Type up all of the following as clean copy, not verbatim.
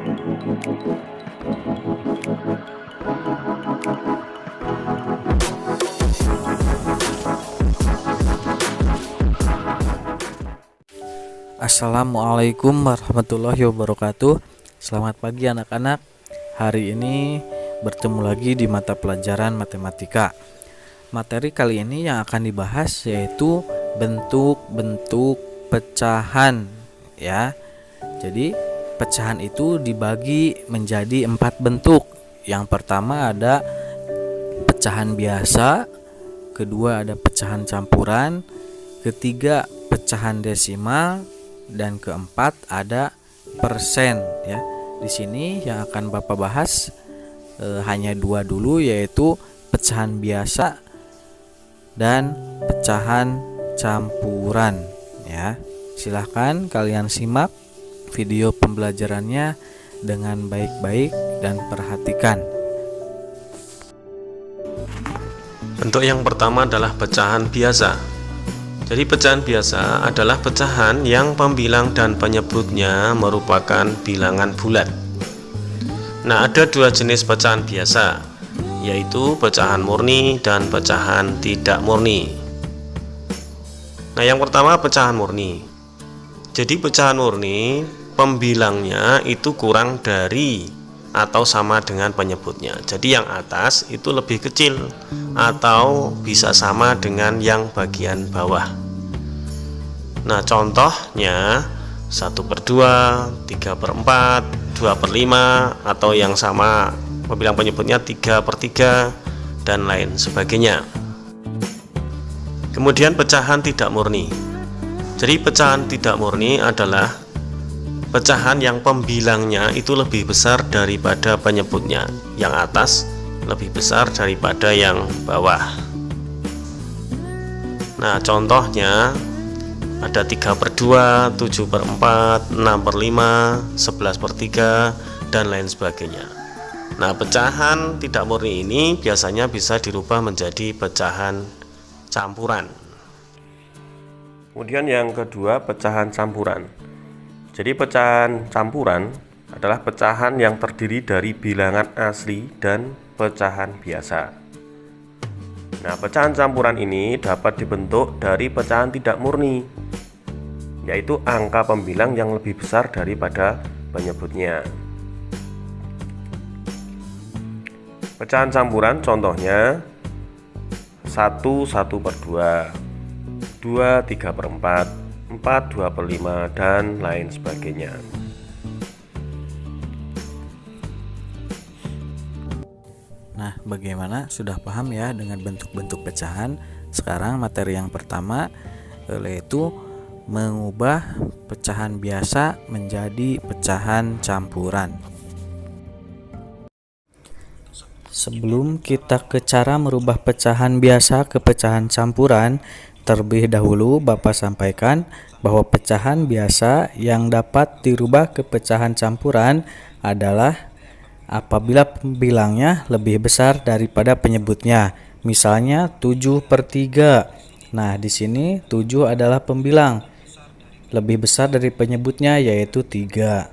Assalamualaikum warahmatullahi wabarakatuh. Selamat pagi anak-anak. Hari ini bertemu lagi di mata pelajaran matematika. Materi kali ini yang akan dibahas yaitu bentuk-bentuk pecahan ya. Jadi pecahan itu dibagi menjadi 4 bentuk. Yang pertama ada pecahan biasa, kedua ada pecahan campuran, ketiga pecahan desimal, dan keempat ada persen ya. Di sini yang akan Bapak bahas hanya 2 dulu, yaitu pecahan biasa dan pecahan campuran ya. Silahkan kalian simak video pembelajarannya dengan baik-baik dan perhatikan. Bentuk yang pertama adalah pecahan biasa. Jadi pecahan biasa adalah pecahan yang pembilang dan penyebutnya merupakan bilangan bulat. Nah, ada 2 jenis pecahan biasa, yaitu pecahan murni dan pecahan tidak murni. Nah, yang pertama pecahan murni. Jadi pecahan murni pembilangnya itu kurang dari atau sama dengan penyebutnya. Jadi yang atas itu lebih kecil atau bisa sama dengan yang bagian bawah. Nah, contohnya 1/2, 3/4, 2/5, atau yang sama pembilang penyebutnya 3/3 dan lain sebagainya. Kemudian pecahan tidak murni. Jadi pecahan tidak murni adalah pecahan yang pembilangnya itu lebih besar daripada penyebutnya. Yang atas lebih besar daripada yang bawah. Nah, contohnya ada 3/2, 7/4, 6/5, 11/3, dan lain sebagainya. Nah, pecahan tidak murni ini biasanya bisa dirubah menjadi pecahan campuran. Kemudian yang kedua, pecahan campuran. Jadi pecahan campuran adalah pecahan yang terdiri dari bilangan asli dan pecahan biasa. Nah, pecahan campuran ini dapat dibentuk dari pecahan tidak murni, yaitu angka pembilang yang lebih besar daripada penyebutnya. Pecahan campuran contohnya 1/1/2, 2 3/4, 4 2/5, dan lain sebagainya. Nah, bagaimana? Sudah paham ya dengan bentuk-bentuk pecahan? Sekarang materi yang pertama yaitu mengubah pecahan biasa menjadi pecahan campuran. Sebelum kita ke cara merubah pecahan biasa ke pecahan campuran, terlebih dahulu Bapak sampaikan bahwa pecahan biasa yang dapat dirubah ke pecahan campuran adalah apabila pembilangnya lebih besar daripada penyebutnya. Misalnya 7/3. Nah, di sini 7 adalah pembilang. Lebih besar dari penyebutnya yaitu 3.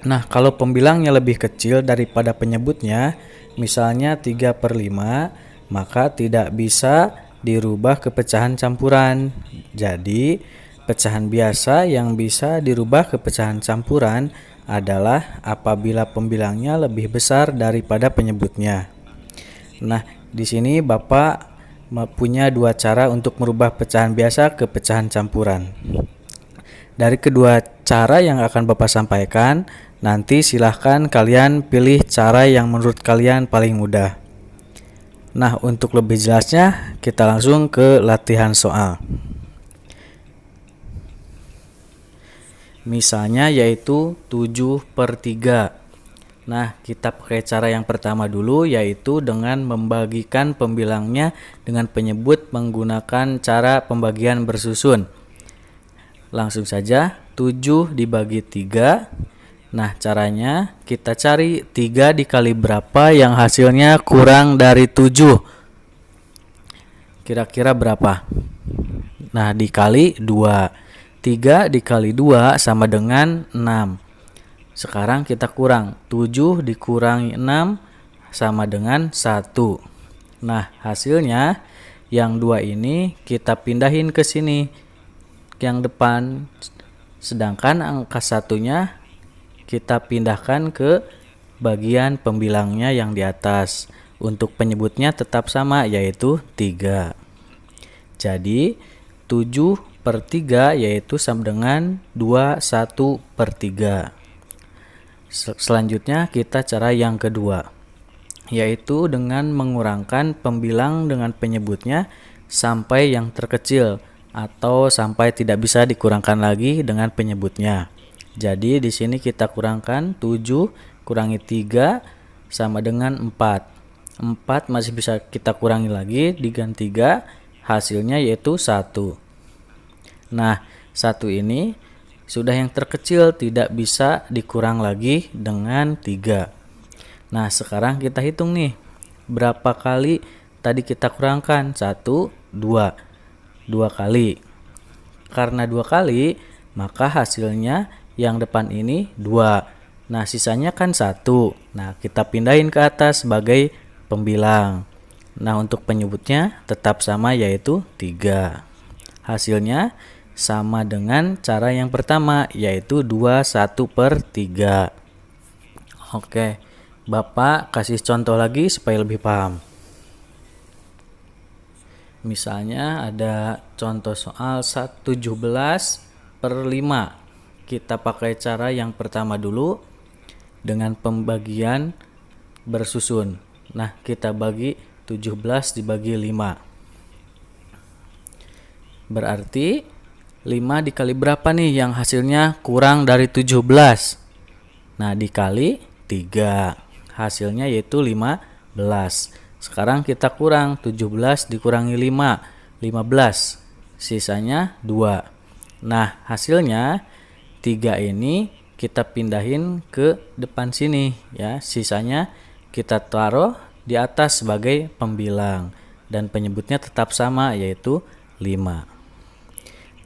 Nah, kalau pembilangnya lebih kecil daripada penyebutnya, misalnya 3/5, maka tidak bisa dirubah ke pecahan campuran. Jadi, pecahan biasa yang bisa dirubah ke pecahan campuran adalah apabila pembilangnya lebih besar daripada penyebutnya. Nah, di sini Bapak punya 2 cara untuk merubah pecahan biasa ke pecahan campuran. Dari kedua cara yang akan Bapak sampaikan, nanti silahkan kalian pilih cara yang menurut kalian paling mudah. Nah, untuk lebih jelasnya kita langsung ke latihan soal. Misalnya yaitu 7/3. Nah, kita pakai cara yang pertama dulu, yaitu dengan membagikan pembilangnya dengan penyebut menggunakan cara pembagian bersusun. Langsung saja, 7 dibagi 3. Nah, caranya kita cari 3 dikali berapa yang hasilnya kurang dari 7. Kira-kira berapa? Nah, dikali 2. 3 dikali 2 sama dengan 6. Sekarang kita kurang. 7 dikurangi 6 sama dengan 1. Nah, hasilnya yang 2 ini kita pindahin ke sini, yang depan. Sedangkan angka 1-nya kita pindahkan ke bagian pembilangnya yang di atas. Untuk penyebutnya tetap sama, yaitu 3. Jadi 7/3 yaitu sama dengan 21/3. Selanjutnya kita cara yang kedua, yaitu dengan mengurangkan pembilang dengan penyebutnya sampai yang terkecil atau sampai tidak bisa dikurangkan lagi dengan penyebutnya. Jadi di sini kita kurangkan 7 kurangi 3 sama dengan 4. 4 masih bisa kita kurangi lagi dengan 3, hasilnya yaitu 1. Nah, 1 ini sudah yang terkecil, tidak bisa dikurang lagi dengan 3. Nah, sekarang kita hitung nih, berapa kali tadi kita kurangkan? 1, 2. 2 kali. Karena 2 kali, maka hasilnya yang depan ini 2. Nah, sisanya kan 1. Nah, kita pindahin ke atas sebagai pembilang. Nah, untuk penyebutnya tetap sama, yaitu 3. Hasilnya sama dengan cara yang pertama, yaitu 21/3. Oke, Bapak kasih contoh lagi supaya lebih paham. Misalnya ada contoh soal 17/5. Kita pakai cara yang pertama dulu dengan pembagian bersusun. Nah, kita bagi 17 dibagi 5. Berarti 5 dikali berapa nih yang hasilnya kurang dari 17? Nah, dikali 3. Hasilnya yaitu 15. Sekarang kita kurang 17 dikurangi 5, 15. Sisanya 2. Nah, hasilnya 3 ini kita pindahin ke depan sini ya. Sisanya kita taruh di atas sebagai pembilang dan penyebutnya tetap sama, yaitu 5.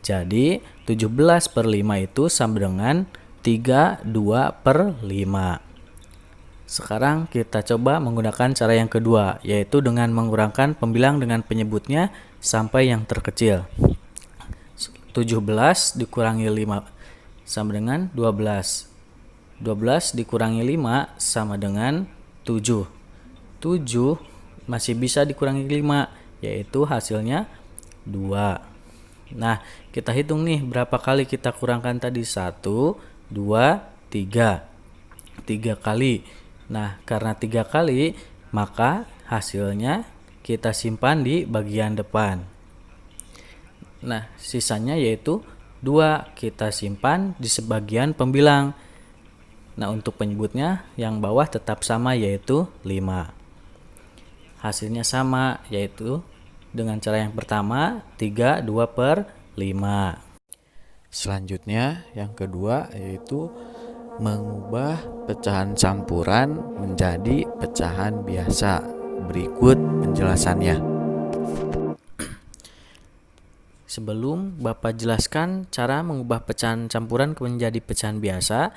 Jadi 17/5 itu sama dengan 32/5. Sekarang kita coba menggunakan cara yang kedua, yaitu dengan mengurangkan pembilang dengan penyebutnya sampai yang terkecil. 17 dikurangi 5 sama dengan 12. 12 dikurangi 5 sama dengan 7. 7 masih bisa dikurangi 5, yaitu hasilnya 2. Nah, kita hitung nih berapa kali kita kurangkan tadi. 1, 2, 3. 3 kali. Nah, karena 3 kali, maka hasilnya kita simpan di bagian depan. Nah, sisanya yaitu 2 kita simpan di sebagian pembilang. Nah, untuk penyebutnya yang bawah tetap sama, yaitu 5. Hasilnya sama, yaitu dengan cara yang pertama 32/5. Selanjutnya yang kedua, yaitu mengubah pecahan campuran menjadi pecahan biasa. Berikut penjelasannya. Sebelum Bapak jelaskan cara mengubah pecahan campuran menjadi pecahan biasa,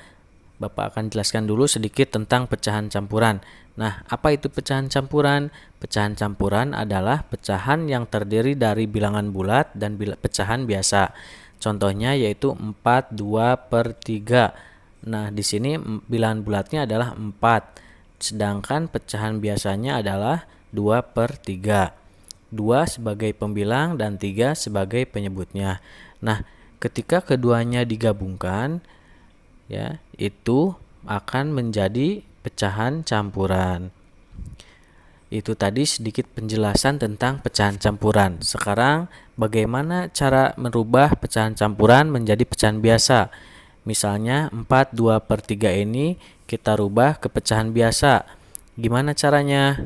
Bapak akan jelaskan dulu sedikit tentang pecahan campuran. Nah, apa itu pecahan campuran? Pecahan campuran adalah pecahan yang terdiri dari bilangan bulat dan pecahan biasa. Contohnya yaitu 4, 2/3. Nah, di sini bilangan bulatnya adalah 4, sedangkan pecahan biasanya adalah 2/3. 2 sebagai pembilang dan 3 sebagai penyebutnya. Nah, ketika keduanya digabungkan, ya, itu akan menjadi pecahan campuran. Itu tadi sedikit penjelasan tentang pecahan campuran. Sekarang bagaimana cara merubah pecahan campuran menjadi pecahan biasa? Misalnya 4, 2/3 ini kita rubah ke pecahan biasa. Gimana caranya?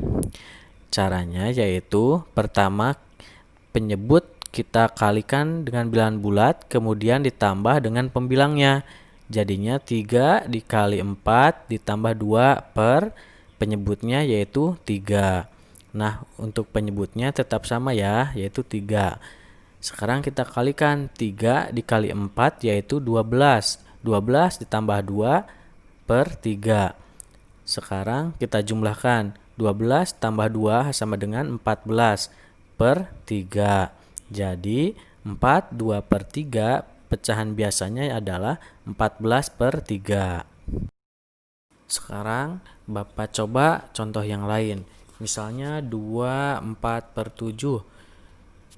Caranya yaitu pertama penyebut kita kalikan dengan bilangan bulat, kemudian ditambah dengan pembilangnya. Jadinya 3 dikali 4 ditambah 2 per penyebutnya, yaitu 3. Nah, untuk penyebutnya tetap sama ya, yaitu 3. Sekarang kita kalikan 3 dikali 4, yaitu 12. 12 ditambah 2 per 3. Sekarang kita jumlahkan. 12 tambah 2 sama dengan 14 per 3. Jadi 2 per 3 pecahan biasanya adalah 14 per 3. Sekarang Bapak coba contoh yang lain. Misalnya 24 per 7.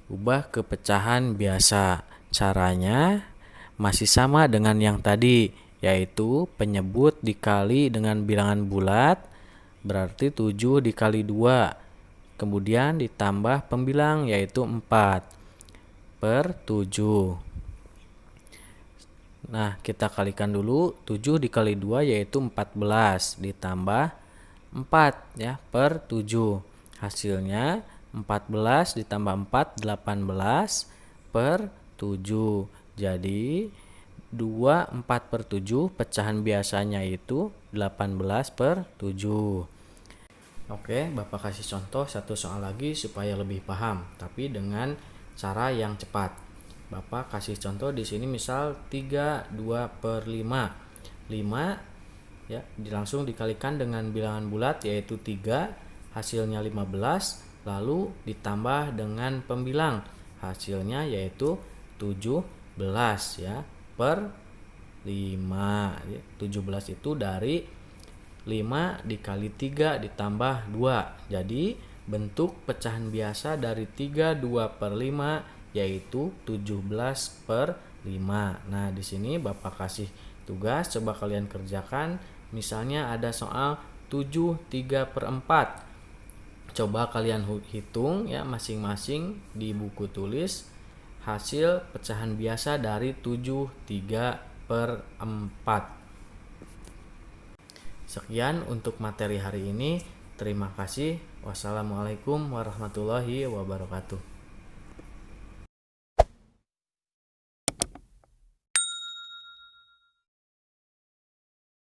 Ubah ke pecahan biasa. Caranya masih sama dengan yang tadi, yaitu penyebut dikali dengan bilangan bulat, berarti 7 dikali 2. Kemudian ditambah pembilang, yaitu 4 per 7. Nah, kita kalikan dulu. 7 dikali 2 yaitu 14, ditambah 4 ya per 7. Hasilnya 14 ditambah 4, 18 per 7. Jadi 24 per 7 pecahan biasanya itu 18 per 7. Oke, Bapak kasih contoh satu soal lagi supaya lebih paham, tapi dengan cara yang cepat. Bapak kasih contoh di sini misal 32 per 5. 5 ya, langsung dikalikan dengan bilangan bulat yaitu 3, hasilnya 15, lalu ditambah dengan pembilang. Hasilnya yaitu 17 ya per 5 ya. 17 itu dari 5 dikali 3 ditambah 2. Jadi bentuk pecahan biasa dari 32 per 5 yaitu 17 per 5. Nah, di sini Bapak kasih tugas, coba kalian kerjakan. Misalnya ada soal 7 3 per 4. Coba kalian hitung ya masing-masing di buku tulis hasil pecahan biasa dari 7 3 per 4. Sekian untuk materi hari ini. Terima kasih. Wassalamualaikum warahmatullahi wabarakatuh.